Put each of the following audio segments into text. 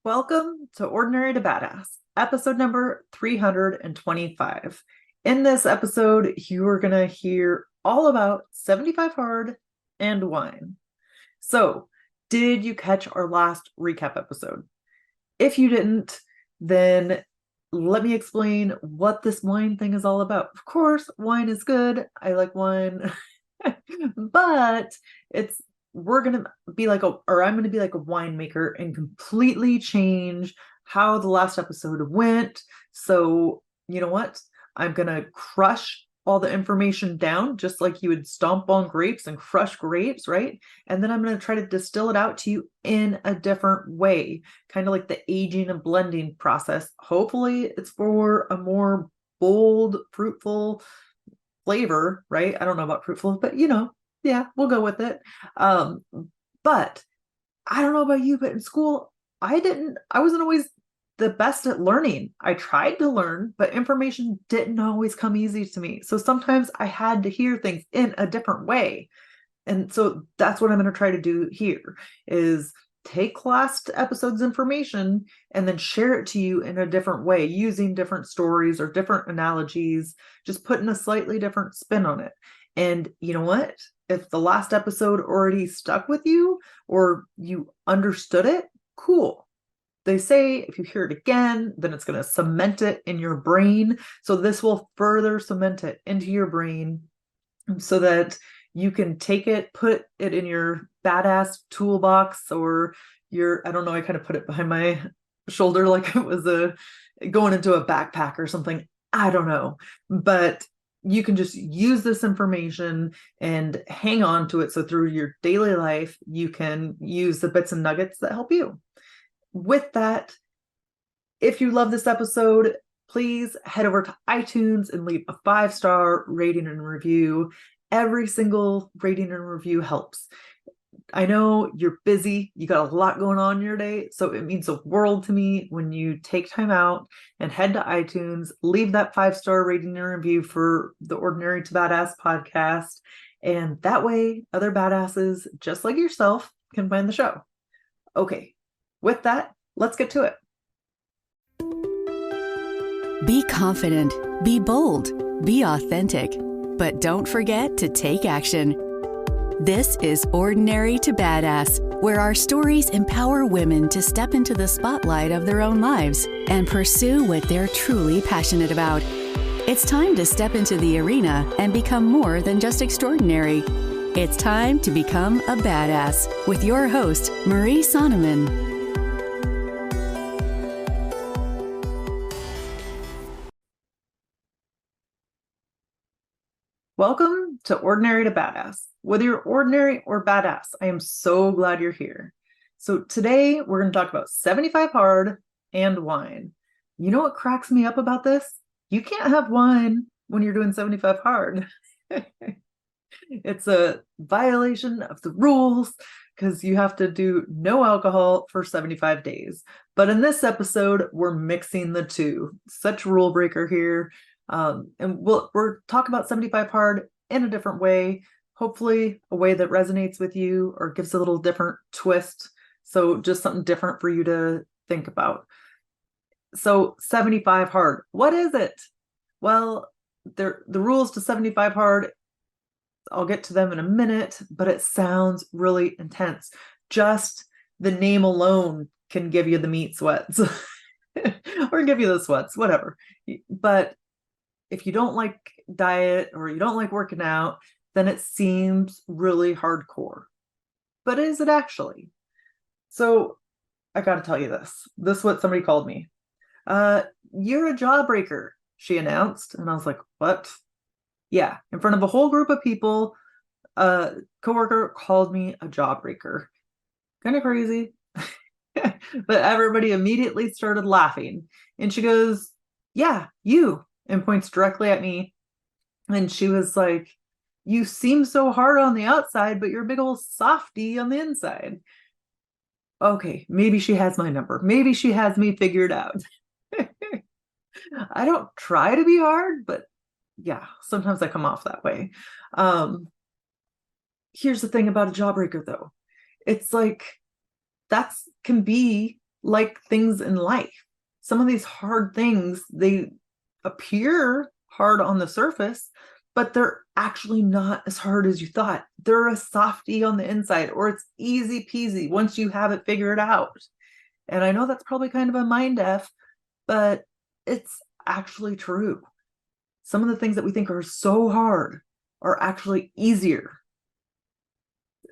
Welcome to Ordinary to Badass, episode number 325. In this episode, you are going to hear all about 75 Hard and wine. So, did you catch our last recap episode? If you didn't, then let me explain what this wine thing is all about. Of course, wine is good. I like wine, but I'm gonna be like a winemaker and completely change how the last episode went. So you know what? I'm gonna crush all the information down, just like you would stomp on grapes and crush grapes, right? And then I'm gonna try to distill it out to you in a different way, kind of like the aging and blending process. Hopefully, it's for a more bold, fruitful flavor, right? I don't know about fruitful, but yeah, we'll go with it. But I don't know about you, but in school, I wasn't always the best at learning. I tried to learn, but information didn't always come easy to me. So sometimes I had to hear things in a different way. And so that's what I'm going to try to do here is take last episode's information and then share it to you in a different way using different stories or different analogies, just putting a slightly different spin on it. And you know what? If the last episode already stuck with you or you understood it, cool. They say if you hear it again, then it's going to cement it in your brain. So this will further cement it into your brain so that you can take it, put it in your badass toolbox or I don't know, I kind of put it behind my shoulder like it was going into a backpack or something. I don't know. But you can just use this information and hang on to it. So through your daily life, you can use the bits and nuggets that help you. With that, if you love this episode, please head over to iTunes and leave a 5-star rating and review. Every single rating and review helps. I know you're busy, you got a lot going on in your day, so it means the world to me when you take time out and head to iTunes, leave that 5-star rating and review for the Ordinary to Badass podcast, and that way other badasses just like yourself can find the show. Okay, with that, let's get to it. Be confident, be bold, be authentic, but don't forget to take action. This is Ordinary to Badass, where our stories empower women to step into the spotlight of their own lives and pursue what they're truly passionate about. It's time to step into the arena and become more than just extraordinary. It's time to become a badass with your host, Marie Sonneman. Welcome to Ordinary to Badass. Whether you're ordinary or badass, I am so glad you're here. So today we're going to talk about 75 Hard and wine. You know what cracks me up about this? You can't have wine when you're doing 75 Hard. It's a violation of the rules because you have to do no alcohol for 75 days. But in this episode, we're mixing the two. Such rule breaker here. And we're talking about 75 Hard in a different way, hopefully a way that resonates with you or gives a little different twist. So just something different for you to think about. So 75 Hard, what is it? Well, the rules to 75 Hard, I'll get to them in a minute, but it sounds really intense. Just the name alone can give you the meat sweats or give you the sweats, whatever. But if you don't like diet or you don't like working out, then it seems really hardcore. But is it actually? So I got to tell you this. This is what somebody called me. You're a jawbreaker, she announced. And I was like, what? Yeah, in front of a whole group of people, a coworker called me a jawbreaker. Kind of crazy. But everybody immediately started laughing. And she goes, yeah, you. And points directly at me. And she was like, you seem so hard on the outside, but you're a big old softy on the inside. Okay, maybe she has my number. Maybe she has me figured out. I don't try to be hard, but yeah, sometimes I come off that way. Here's the thing about a jawbreaker, though. It's like, can be like things in life. Some of these hard things, they appear hard on the surface, but they're actually not as hard as you thought. They're a softie on the inside, or it's easy peasy once you have it figured out. And I know that's probably kind of a mind F, but it's actually true. Some of the things that we think are so hard are actually easier.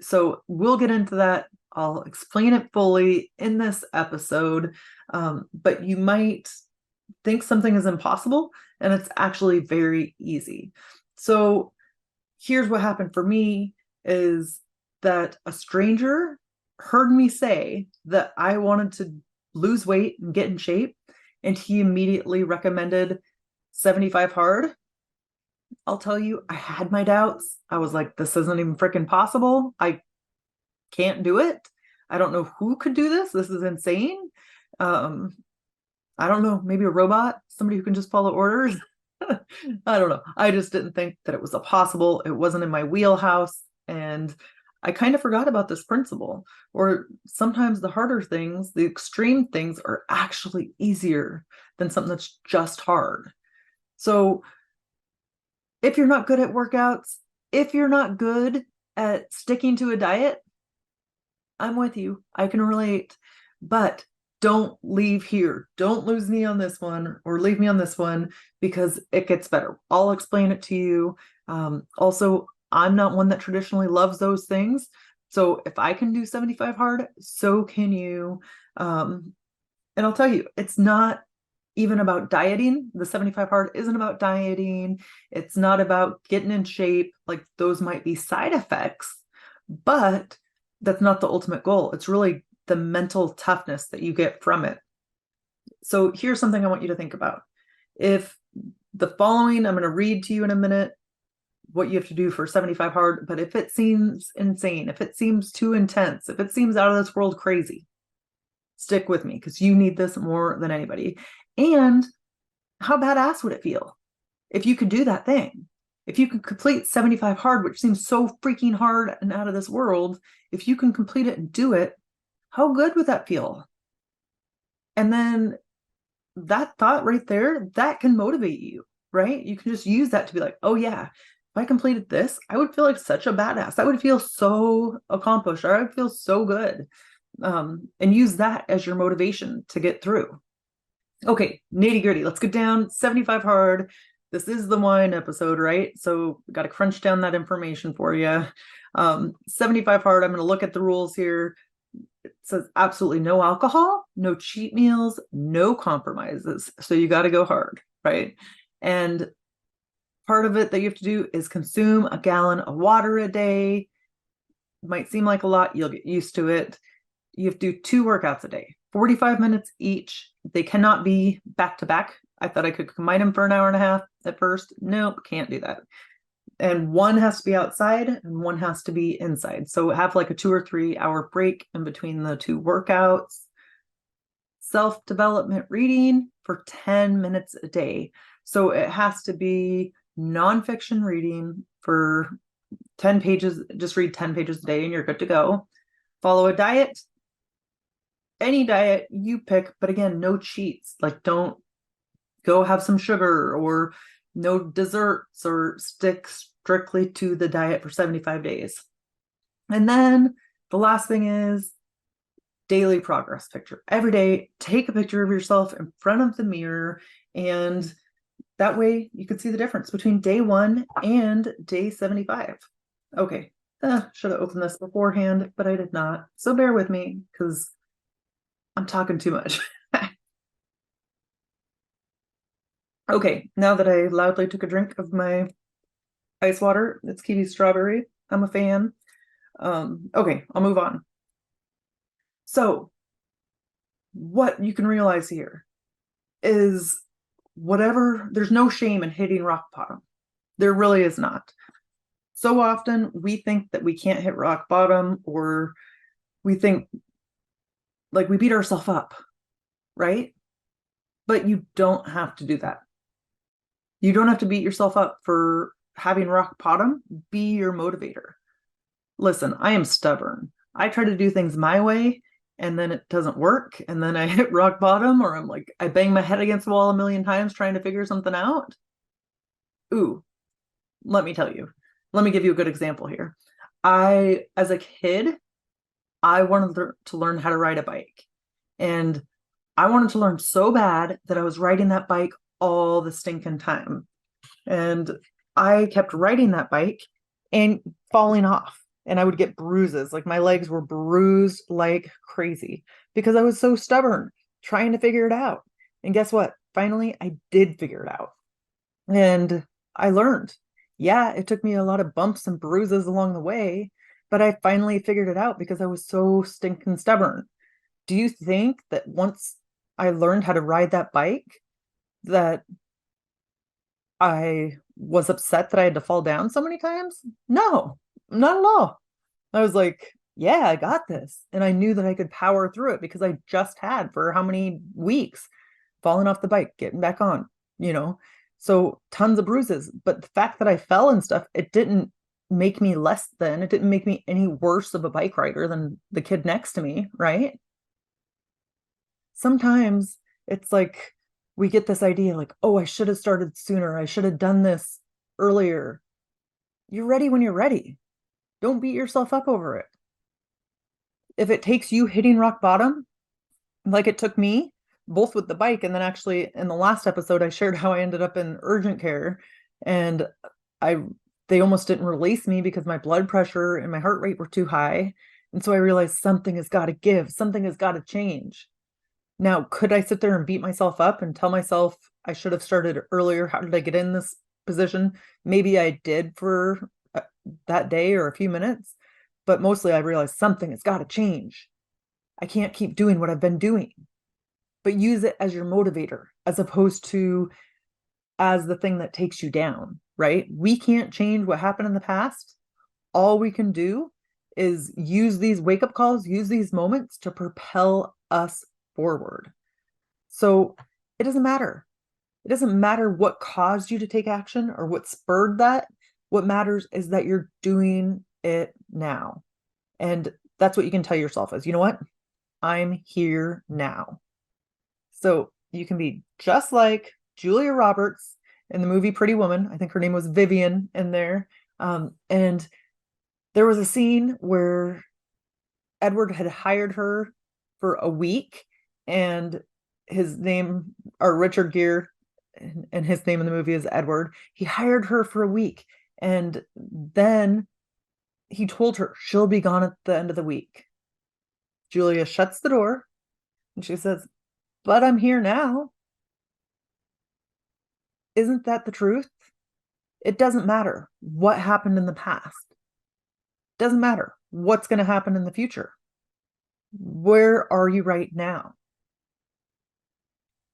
So we'll get into that. I'll explain it fully in this episode, but you might think something is impossible, and it's actually very easy. So here's what happened for me is that a stranger heard me say that I wanted to lose weight and get in shape, and he immediately recommended 75 hard. I'll tell you, I had my doubts. I was like, this isn't even freaking possible. I can't do it. I don't know who could do this. This is insane. I don't know, maybe a robot, somebody who can just follow orders. I don't know. I just didn't think that it was possible. It wasn't in my wheelhouse. And I kind of forgot about this principle. Or sometimes the harder things, the extreme things, are actually easier than something that's just hard. So if you're not good at workouts, if you're not good at sticking to a diet, I'm with you. I can relate. But don't leave here. Don't lose me on this one, or leave me on this one, because it gets better. I'll explain it to you. Also, I'm not one that traditionally loves those things. So if I can do 75 hard, so can you. And I'll tell you, it's not even about dieting. The 75 hard isn't about dieting. It's not about getting in shape. Like, those might be side effects, but that's not the ultimate goal. It's really the mental toughness that you get from it. So here's something I want you to think about. If the following, I'm going to read to you in a minute what you have to do for 75 hard, but if it seems insane, if it seems too intense, if it seems out of this world crazy, stick with me, because you need this more than anybody. And how badass would it feel if you could do that thing? If you can complete 75 hard, which seems so freaking hard and out of this world, if you can complete it and do it, how good would that feel? And then that thought right there, that can motivate you, right? You can just use that to be like, oh yeah, if I completed this, I would feel like such a badass. I would feel so accomplished, or I would feel so good. And use that as your motivation to get through. Okay, nitty gritty. Let's get down 75 hard. This is the wine episode, right? So we got to crunch down that information for you. 75 hard, I'm going to look at the rules here. It says absolutely no alcohol, no cheat meals, no compromises. So you got to go hard, right? And part of it that you have to do is consume a gallon of water a day. Might seem like a lot. You'll get used to it. You have to do 2 workouts a day, 45 minutes each. They cannot be back to back. I thought I could combine them for an hour and a half at first. Nope, can't do that. And one has to be outside and one has to be inside. So have like a 2 or 3 hour break in between the 2 workouts. Self-development reading for 10 minutes a day. So it has to be nonfiction reading for 10 pages. Just read 10 pages a day and you're good to go. Follow a diet. Any diet you pick, but again, no cheats. Like, don't go have some sugar or no desserts, or stick strictly to the diet for 75 days. And then the last thing is daily progress picture. Every day, take a picture of yourself in front of the mirror, and that way you can see the difference between day 1 and day 75. Okay, should have opened this beforehand, but I did not. So bear with me, because I'm talking too much. Okay, now that I loudly took a drink of my ice water, it's kiwi strawberry. I'm a fan. Okay, I'll move on. So what you can realize here is there's no shame in hitting rock bottom. There really is not. So often we think that we can't hit rock bottom, or we think like we beat ourselves up, right? But you don't have to do that. You don't have to beat yourself up for having rock bottom. Be your motivator. Listen, I am stubborn. I try to do things my way, and then it doesn't work, and then I hit rock bottom, or I'm like, I bang my head against the wall a million times trying to figure something out. Ooh, let me tell you. Let me give you a good example here. As a kid, I wanted to learn how to ride a bike. And I wanted to learn so bad that I was riding that bike all the stinking time. And I kept riding that bike and falling off. And I would get bruises. Like my legs were bruised like crazy because I was so stubborn trying to figure it out. And guess what? Finally, I did figure it out. And I learned. Yeah, it took me a lot of bumps and bruises along the way, but I finally figured it out because I was so stinking stubborn. Do you think that once I learned how to ride that bike, that I was upset that I had to fall down so many times? No, not at all. I was like, yeah, I got this. And I knew that I could power through it because I just had for how many weeks falling off the bike, getting back on, you know? So tons of bruises. But the fact that I fell and stuff, it didn't make me less than, it didn't make me any worse of a bike rider than the kid next to me, right? Sometimes it's like we get this idea like, oh, I should have started sooner. I should have done this earlier. You're ready when you're ready. Don't beat yourself up over it. If it takes you hitting rock bottom, like it took me, both with the bike and then actually in the last episode, I shared how I ended up in urgent care and I they almost didn't release me because my blood pressure and my heart rate were too high. And so I realized something has got to give, something has got to change. Now, could I sit there and beat myself up and tell myself I should have started earlier? How did I get in this position? Maybe I did for that day or a few minutes, but mostly I realized something has got to change. I can't keep doing what I've been doing, but use it as your motivator as opposed to as the thing that takes you down, right? We can't change what happened in the past. All we can do is use these wake up calls, use these moments to propel us forward. So it doesn't matter. It doesn't matter what caused you to take action or what spurred that. What matters is that you're doing it now. And that's what you can tell yourself is, you know what? I'm here now. So you can be just like Julia Roberts in the movie Pretty Woman. I think her name was Vivian in there. And there was a scene where Edward had hired her for a week, and his name, or Richard Gere, and his name in the movie is Edward. He hired her for a week, and then he told her she'll be gone at the end of the week. Julia shuts the door and she says, but I'm here now. Isn't that the truth? It doesn't matter what happened in the past. It doesn't matter what's going to happen in the future. Where are you right now?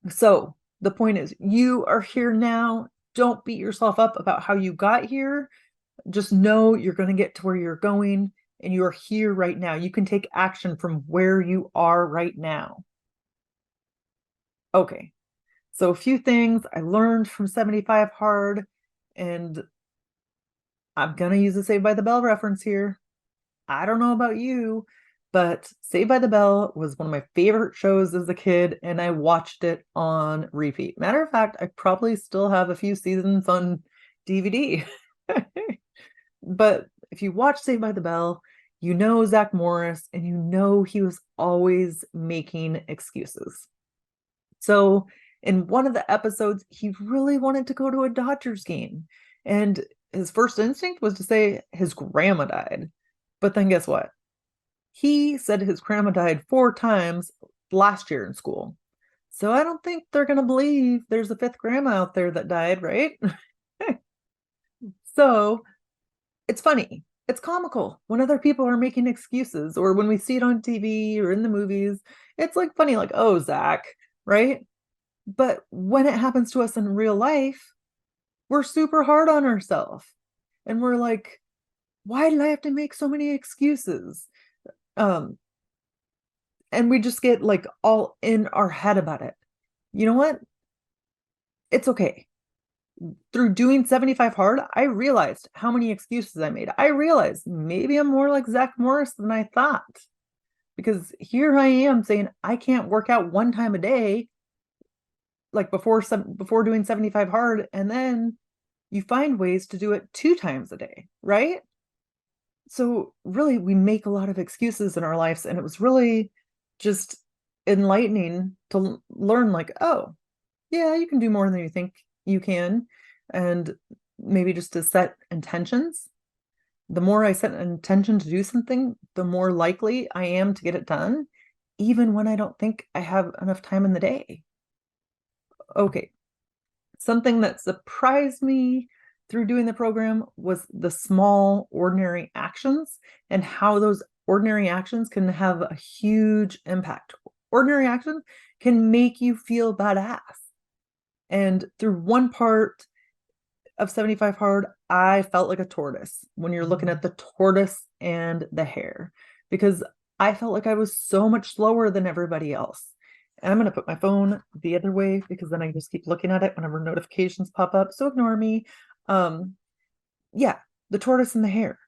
So the point is, you are here now. Don't beat yourself up about how you got here. Just know you're going to get to where you're going and you are here right now. You can take action from where you are right now. Okay, so a few things I learned from 75 Hard, and I'm going to use a Saved by the Bell reference here. I don't know about you, but Saved by the Bell was one of my favorite shows as a kid, and I watched it on repeat. Matter of fact, I probably still have a few seasons on DVD. But if you watch Saved by the Bell, you know Zach Morris, and you know he was always making excuses. So in one of the episodes, he really wanted to go to a Dodgers game. And his first instinct was to say his grandma died. But then guess what? He said his grandma died 4 times last year in school. So I don't think they're going to believe there's a 5th grandma out there that died, right? So it's funny. It's comical when other people are making excuses, or when we see it on TV or in the movies. It's like funny, like, oh, Zach, right? But when it happens to us in real life, we're super hard on ourselves. And we're like, why did I have to make so many excuses? And we just get like all in our head about it. You know what? It's okay. Through doing 75 Hard, I realized how many excuses I made. I realized maybe I'm more like Zach Morris than I thought. because here I am saying I can't work out one time a day, like before doing 75 hard, and then you find ways to do it 2 times a day, right? So really we make a lot of excuses in our lives, and it was really just enlightening to learn like, oh, yeah, you can do more than you think you can. And maybe just to set intentions. The more I set an intention to do something, the more likely I am to get it done, even when I don't think I have enough time in the day. Okay, something that surprised me through doing the program was the small, ordinary actions and how those ordinary actions can have a huge impact. Ordinary actions can make you feel badass. And through one part of 75 hard, I felt like a tortoise when you're looking at the tortoise and the hare, because I felt like I was so much slower than everybody else. And I'm going to put my phone the other way because then I just keep looking at it whenever notifications pop up. So ignore me. Yeah, the tortoise and the hare.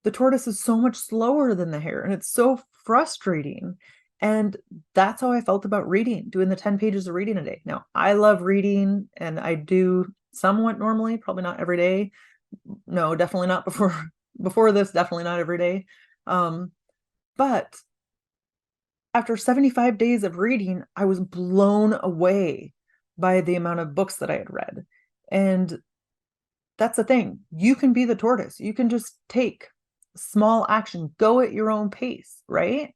The tortoise is so much slower than the hare, and it's so frustrating. And that's how I felt about reading, doing the 10 pages of reading a day. Now, I love reading, and I do somewhat normally, probably not every day. No, definitely not before this, definitely not every day. But after 75 days of reading, I was blown away by the amount of books that I had read. And that's the thing. You can be the tortoise. You can just take small action, go at your own pace, right?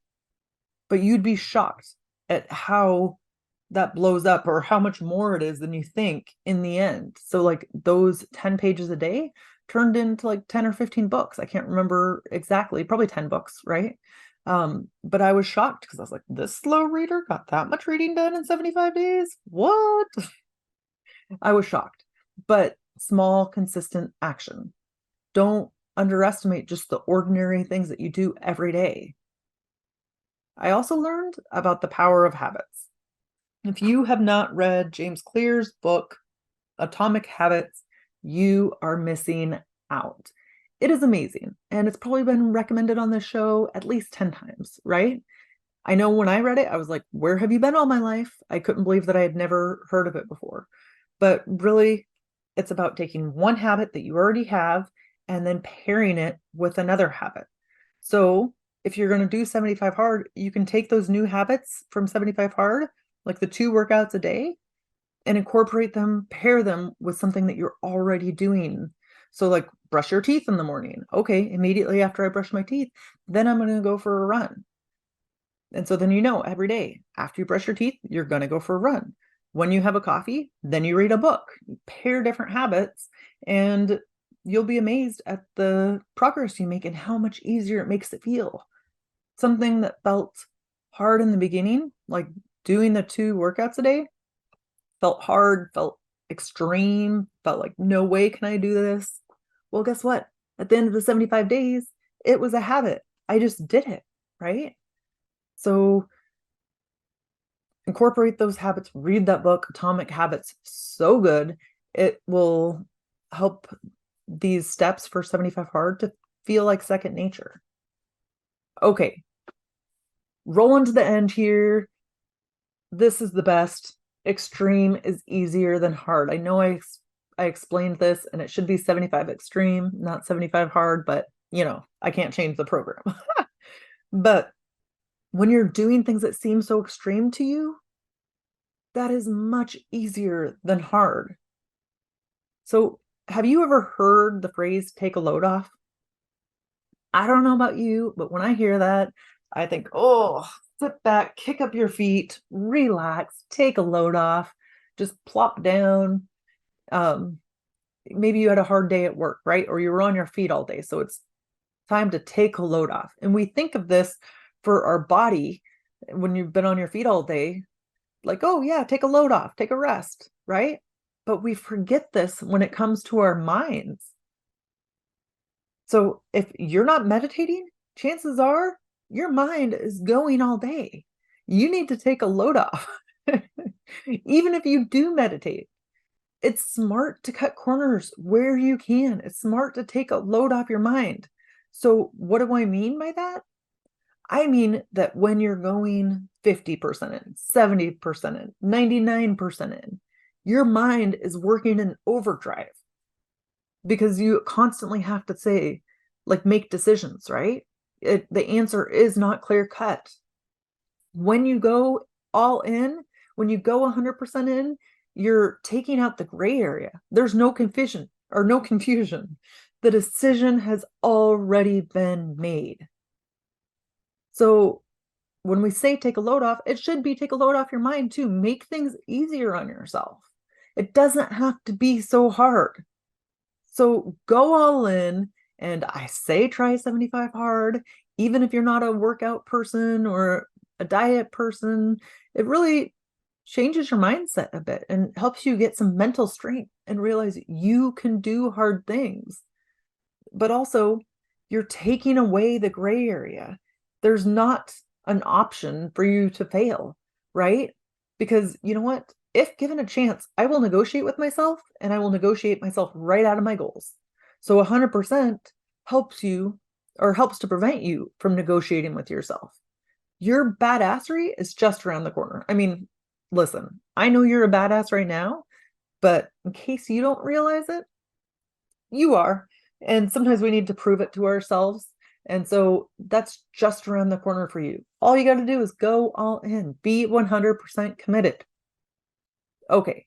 But you'd be shocked at how that blows up or how much more it is than you think in the end. So like those 10 pages a day turned into like 10 or 15 books. I can't remember exactly, probably 10 books, right? But I was shocked because I was like, this slow reader got that much reading done in 75 days? What? I was shocked. But small, consistent action. Don't underestimate just the ordinary things that you do every day. I also learned about the power of habits. If you have not read James Clear's book, Atomic Habits, you are missing out. It is amazing, and it's probably been recommended on this show at least 10 times, right? I know when I read it, I was like, where have you been all my life? I couldn't believe that I had never heard of it before. But really, it's about taking one habit that you already have and then pairing it with another habit. So if you're going to do 75 hard, you can take those new habits from 75 hard, like the 2 workouts a day, and incorporate them, pair them with something that you're already doing. So like brush your teeth in the morning. Okay, immediately after I brush my teeth, then I'm going to go for a run. And so then every day after you brush your teeth, you're going to go for a run. When you have a coffee, then you read a book. You pair different habits, and you'll be amazed at the progress you make and how much easier it makes it feel. Something that felt hard in the beginning, like doing the 2 workouts a day, felt hard, felt extreme, felt like, no way can I do this. Well, guess what? At the end of the 75 days, it was a habit. I just did it, right? So incorporate those habits, read that book, Atomic Habits, so good. It will help these steps for 75 hard to feel like second nature. Okay, rolling to the end here. This is the best. Extreme is easier than hard. I know I explained this, and it should be 75 extreme, not 75 hard, but I can't change the program. But when you're doing things that seem so extreme to you, that is much easier than hard. So have you ever heard the phrase take a load off? I don't know about you, but when I hear that, I think, oh, sit back, kick up your feet, relax, take a load off, just plop down. Maybe you had a hard day at work, right? Or you were on your feet all day. So it's time to take a load off. And we think of this for our body when you've been on your feet all day, like, oh yeah, take a load off, take a rest, right? But we forget this when it comes to our minds. So if you're not meditating, chances are your mind is going all day. You need to take a load off. Even if you do meditate, it's smart to cut corners where you can. It's smart to take a load off your mind. So what do I mean by that? I mean that when you're going 50% in, 70% in, 99% in, your mind is working in overdrive because you constantly have to say, like, make decisions, right? The answer is not clear cut. When you go all in, when you go 100% in, you're taking out the gray area. There's no confusion or no confusion. The decision has already been made. So when we say take a load off, it should be take a load off your mind too. Make things easier on yourself. It doesn't have to be so hard. So go all in, and I say try 75 hard, even if you're not a workout person or a diet person. It really changes your mindset a bit and helps you get some mental strength and realize you can do hard things. But also, you're taking away the gray area. There's not an option for you to fail, right? Because you know what? If given a chance, I will negotiate with myself, and I will negotiate myself right out of my goals. So 100% helps you, or helps to prevent you from negotiating with yourself. Your badassery is just around the corner. I mean, listen, I know you're a badass right now, but in case you don't realize it, you are. And sometimes we need to prove it to ourselves. And so that's just around the corner for you. All you got to do is go all in, be 100% committed. Okay,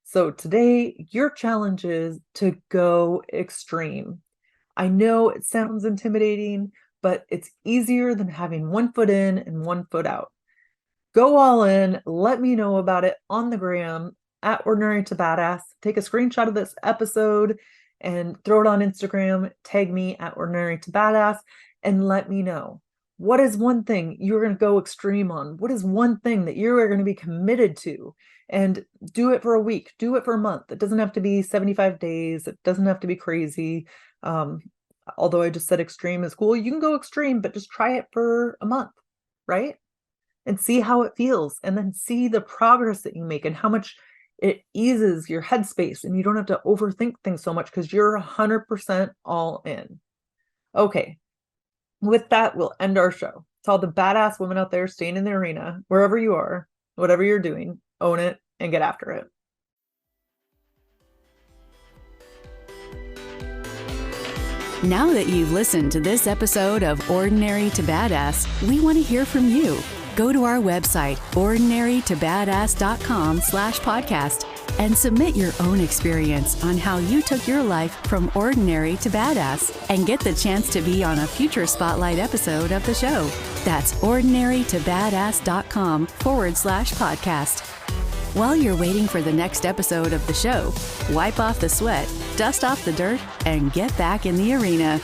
so today your challenge is to go extreme. I know it sounds intimidating, but it's easier than having one foot in and one foot out. Go all in. Let me know about it on the gram at Ordinary to Badass. Take a screenshot of this episode and throw it on Instagram. Tag me at Ordinary to Badass and let me know. What is one thing you're going to go extreme on? What is one thing that you are going to be committed to? And do it for a week. Do it for a month. It doesn't have to be 75 days. It doesn't have to be crazy. Although I just said extreme is cool. You can go extreme, but just try it for a month, right? And see how it feels. And then see the progress that you make and how much it eases your headspace. And you don't have to overthink things so much because you're 100% all in. Okay. With that, we'll end our show. To all the badass women out there staying in the arena, wherever you are, whatever you're doing, own it and get after it. Now that you've listened to this episode of Ordinary to Badass, we want to hear from you. Go to our website, ordinarytobadass.com/podcast, and submit your own experience on how you took your life from ordinary to badass and get the chance to be on a future spotlight episode of the show. That's ordinarytobadass.com/podcast. While you're waiting for the next episode of the show, wipe off the sweat, dust off the dirt, and get back in the arena.